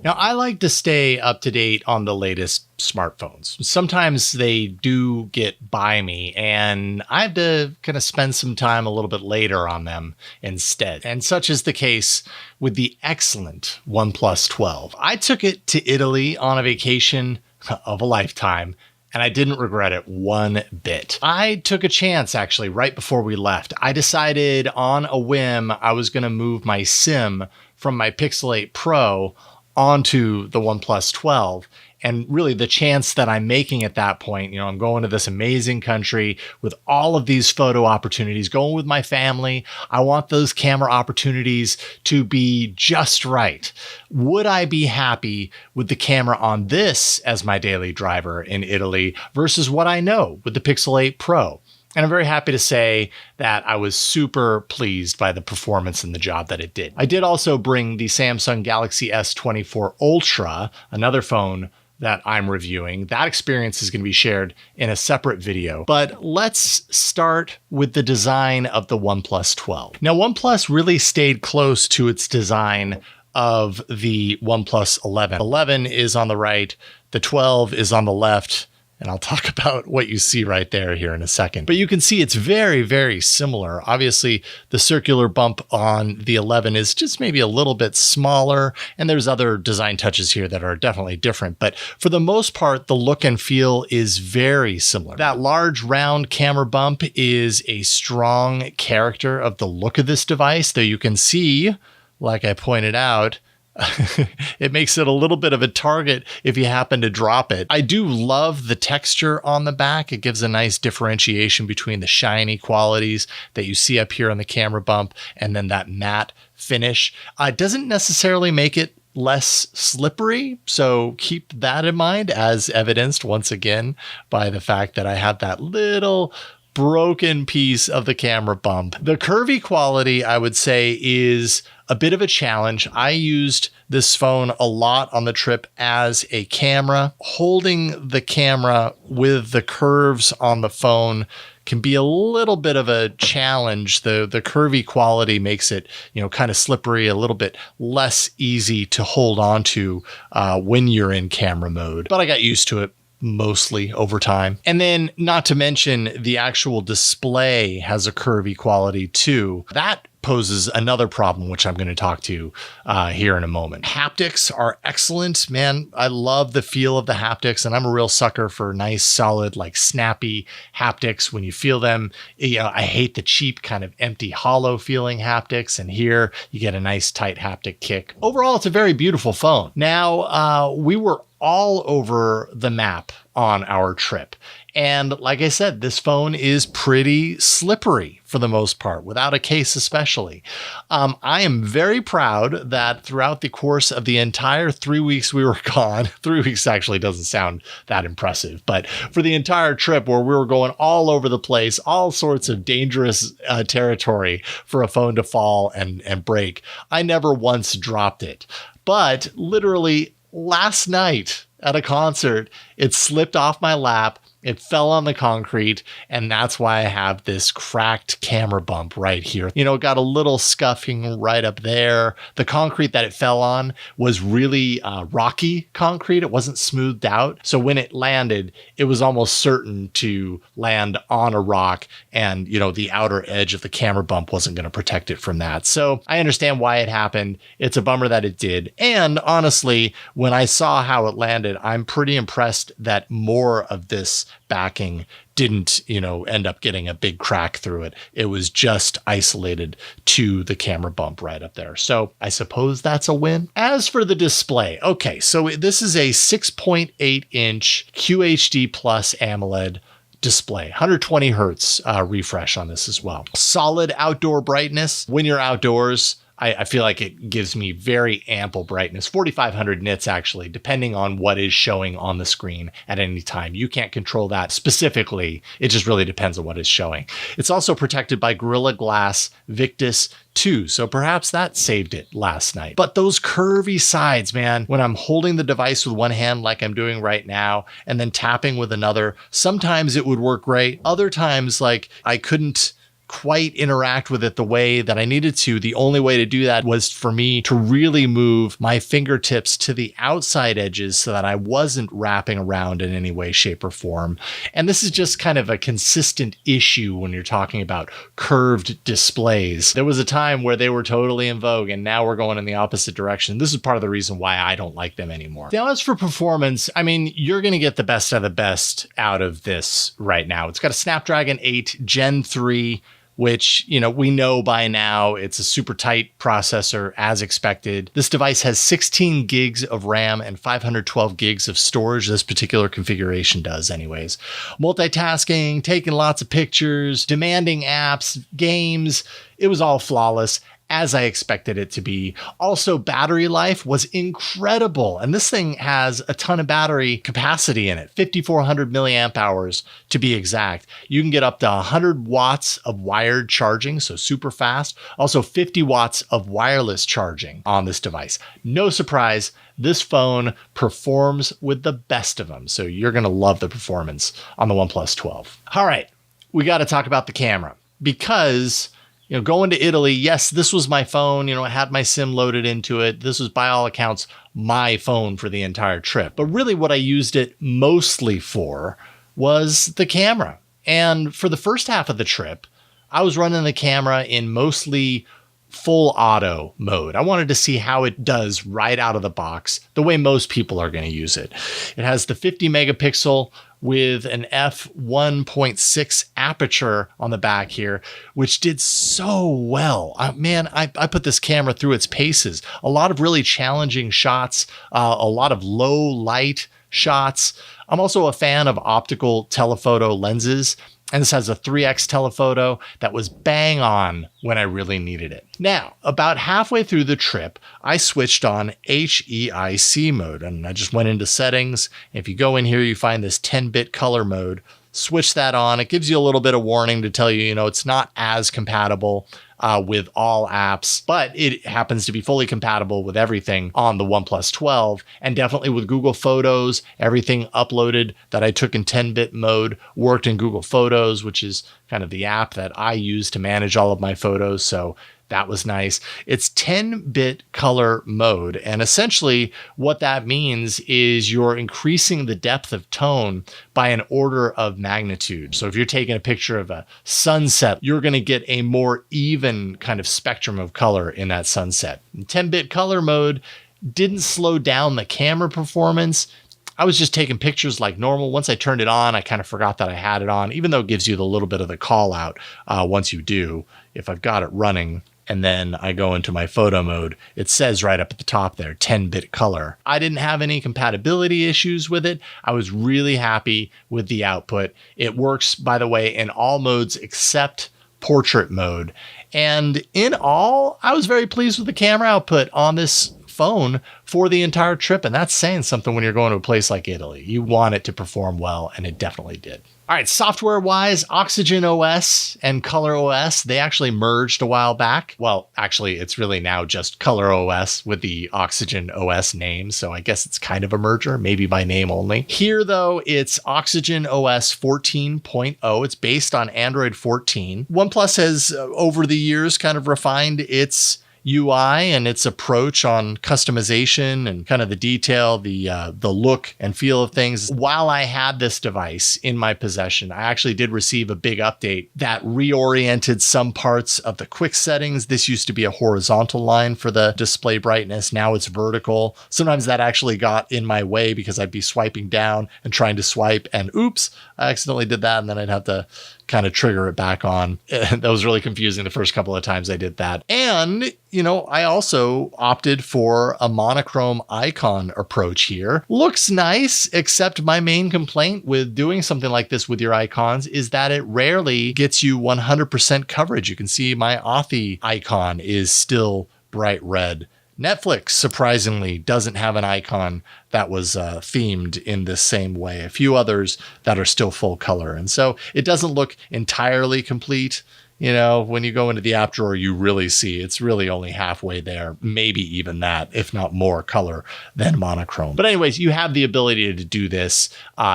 Now, I like to stay up to date on the latest smartphones. Sometimes they do get by me and I have to kind of spend some time a little bit later on them instead. And such is the case with the excellent OnePlus 12. I took it to Italy on a vacation of a lifetime, and I didn't regret it one bit. I took a chance actually right before we left. I decided on a whim I was going to move my SIM from my Pixel 8 Pro onto the OnePlus 12. And really the chance that I'm making at that point, I'm going to this amazing country with all of these photo opportunities, going with my family. I want those camera opportunities to be just right. Would I be happy with the camera on this as my daily driver in Italy versus what I know with the Pixel 8 Pro? And I'm very happy to say that I was super pleased by the performance and the job that it did. I did also bring the Samsung Galaxy S24 Ultra, another phone that I'm reviewing. That experience is going to be shared in a separate video. But let's start with the design of the OnePlus 12. Now, OnePlus really stayed close to its design of the OnePlus 11. 11 is on the right, the 12 is on the left, and I'll talk about what you see right there here in a second. But you can see it's very, very similar. Obviously, the circular bump on the 11 is just maybe a little bit smaller, and there's other design touches here that are definitely different. But for the most part, the look and feel is very similar. That large round camera bump is a strong character of the look of this device, though you can see, like I pointed out, it makes it a little bit of a target if you happen to drop it. I do love the texture on the back. It gives a nice differentiation between the shiny qualities that you see up here on the camera bump and then that matte finish. It doesn't necessarily make it less slippery, so keep that in mind, as evidenced once again by the fact that I have that little broken piece of the camera bump. The curvy quality, I would say, is a bit of a challenge. I used this phone a lot on the trip as a camera. Holding the camera with the curves on the phone can be a little bit of a challenge. The curvy quality makes it, kind of slippery, a little bit less easy to hold on to when you're in camera mode. But I got used to it mostly over time. And then not to mention the actual display has a curvy quality too. That poses another problem, which I'm going to talk to here in a moment. Haptics are excellent, man. I love the feel of the haptics, and I'm a real sucker for nice, solid, snappy haptics when you feel them. I hate the cheap, kind of empty, hollow feeling haptics, and here you get a nice, tight haptic kick. Overall, it's a very beautiful phone. Now, we were all over the map on our trip. And like I said, this phone is pretty slippery for the most part, without a case especially. I am very proud that throughout the course of the entire 3 weeks we were gone, 3 weeks actually doesn't sound that impressive, but for the entire trip where we were going all over the place, all sorts of dangerous territory for a phone to fall and break, I never once dropped it. But literally last night at a concert, it slipped off my lap. It fell on the concrete, and that's why I have this cracked camera bump right here. It got a little scuffing right up there. The concrete that it fell on was really rocky concrete. It wasn't smoothed out. So when it landed, it was almost certain to land on a rock, and, the outer edge of the camera bump wasn't going to protect it from that. So I understand why it happened. It's a bummer that it did. And honestly, when I saw how it landed, I'm pretty impressed that more of this backing didn't, end up getting a big crack through it. It was just isolated to the camera bump right up there. So I suppose that's a win. As for the display, okay, so this is a 6.8 inch QHD plus AMOLED display, 120 hertz refresh on this as well. Solid outdoor brightness. When you're outdoors, I feel like it gives me very ample brightness, 4,500 nits actually, depending on what is showing on the screen at any time. You can't control that specifically. It just really depends on what is showing. It's also protected by Gorilla Glass Victus 2, so perhaps that saved it last night. But those curvy sides, man, when I'm holding the device with one hand like I'm doing right now, and then tapping with another, sometimes it would work great. Other times, I couldn't quite interact with it the way that I needed to. The only way to do that was for me to really move my fingertips to the outside edges so that I wasn't wrapping around in any way, shape, or form. And this is just kind of a consistent issue when you're talking about curved displays. There was a time where they were totally in vogue, and now we're going in the opposite direction. This is part of the reason why I don't like them anymore. Now, as for performance, I mean, you're going to get the best of the best out of this right now. It's got a Snapdragon 8 Gen 3, which, we know by now it's a super tight processor as expected. This device has 16 gigs of RAM and 512 gigs of storage. This particular configuration does anyways. Multitasking, taking lots of pictures, demanding apps, games, it was all flawless, as I expected it to be. Also, battery life was incredible. And this thing has a ton of battery capacity in it, 5,400 milliamp hours to be exact. You can get up to 100 watts of wired charging, so super fast. Also 50 watts of wireless charging on this device. No surprise, this phone performs with the best of them. So you're going to love the performance on the OnePlus 12. All right, we got to talk about the camera because going to Italy, yes, this was my phone. I had my SIM loaded into it. This was, by all accounts, my phone for the entire trip. But really what I used it mostly for was the camera. And for the first half of the trip, I was running the camera in mostly full auto mode. I wanted to see how it does right out of the box, the way most people are going to use it. It has the 50 megapixel with an f1.6 aperture on the back here, which did so well. I put this camera through its paces. A lot of really challenging shots, a lot of low light shots. I'm also a fan of optical telephoto lenses, and this has a 3x telephoto that was bang on when I really needed it. Now, about halfway through the trip, I switched on HEIC mode, and I just went into settings. If you go in here, you find this 10-bit color mode. Switch that on. It gives you a little bit of warning to tell you, it's not as compatible with all apps, but it happens to be fully compatible with everything on the OnePlus 12, and definitely with Google Photos. Everything uploaded that I took in 10-bit mode worked in Google Photos, which is kind of the app that I use to manage all of my photos. So that was nice. It's 10-bit color mode. And essentially what that means is you're increasing the depth of tone by an order of magnitude. So if you're taking a picture of a sunset, you're going to get a more even kind of spectrum of color in that sunset. 10-bit color mode didn't slow down the camera performance. I was just taking pictures like normal. Once I turned it on, I kind of forgot that I had it on, even though it gives you the little bit of the call out once you do. If I've got it running, and then I go into my photo mode, it says right up at the top there, 10-bit color. I didn't have any compatibility issues with it. I was really happy with the output. It works, by the way, in all modes except portrait mode. And in all, I was very pleased with the camera output on this phone for the entire trip. And that's saying something when you're going to a place like Italy. You want it to perform well, and it definitely did. All right, software-wise, Oxygen OS and Color OS, they actually merged a while back. Well, actually, it's really now just Color OS with the Oxygen OS name, so I guess it's kind of a merger, maybe by name only. Here, though, it's Oxygen OS 14.0. It's based on Android 14. OnePlus has, over the years, kind of refined its UI and its approach on customization and kind of the detail, the look and feel of things. While I had this device in my possession, I actually did receive a big update that reoriented some parts of the quick settings. This used to be a horizontal line for the display brightness. Now it's vertical. Sometimes that actually got in my way because I'd be swiping down and trying to swipe, and oops, I accidentally did that, and then I'd have to kind of trigger it back on. That was really confusing the first couple of times I did that. And, I also opted for a monochrome icon approach here. Looks nice, except my main complaint with doing something like this with your icons is that it rarely gets you 100% coverage. You can see my Authy icon is still bright red. Netflix, surprisingly, doesn't have an icon that was themed in this same way. A few others that are still full color. And so it doesn't look entirely complete. When you go into the app drawer, you really see it's really only halfway there, maybe even that, if not more color than monochrome. But anyways, you have the ability to do this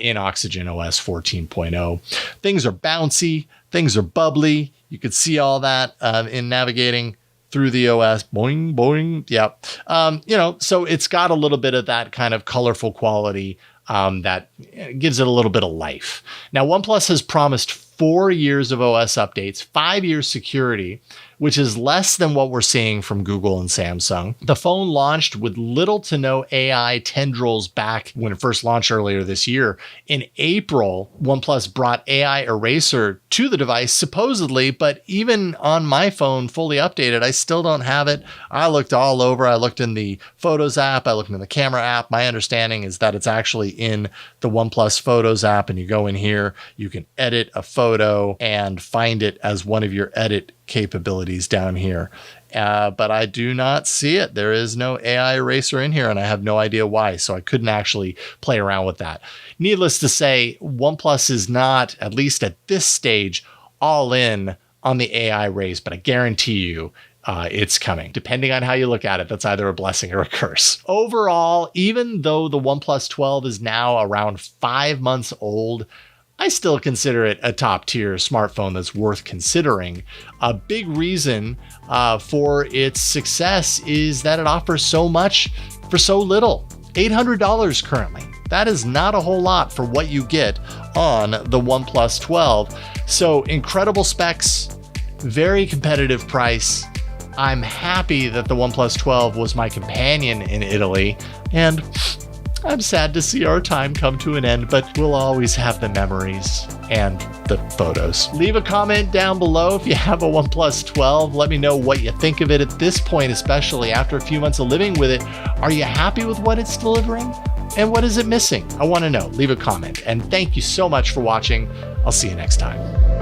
in Oxygen OS 14.0. Things are bouncy. Things are bubbly. You could see all that in navigating through the OS. Boing, boing. Yep. So it's got a little bit of that kind of colorful quality that gives it a little bit of life. Now, OnePlus has promised 4 years of OS updates, 5 years security, which is less than what we're seeing from Google and Samsung. The phone launched with little to no AI tendrils back when it first launched earlier this year. In April, OnePlus brought AI Eraser to the device, supposedly, but even on my phone, fully updated, I still don't have it. I looked all over. I looked in the Photos app. I looked in the Camera app. My understanding is that it's actually in the OnePlus Photos app, and you go in here, you can edit a photo and find it as one of your edit capabilities down here. But I do not see it. There is no AI eraser in here, and I have no idea why. So I couldn't actually play around with that. Needless to say, OnePlus is not, at least at this stage, all in on the AI race, but I guarantee you it's coming. Depending on how you look at it, that's either a blessing or a curse. Overall, even though the OnePlus 12 is now around 5 months old, I still consider it a top tier smartphone that's worth considering. A big reason for its success is that it offers so much for so little. $800 currently. That is not a whole lot for what you get on the OnePlus 12. So incredible specs, very competitive price. I'm happy that the OnePlus 12 was my companion in Italy, and I'm sad to see our time come to an end, but we'll always have the memories and the photos. Leave a comment down below if you have a OnePlus 12. Let me know what you think of it at this point, especially after a few months of living with it. Are you happy with what it's delivering? And what is it missing? I want to know. Leave a comment. And thank you so much for watching. I'll see you next time.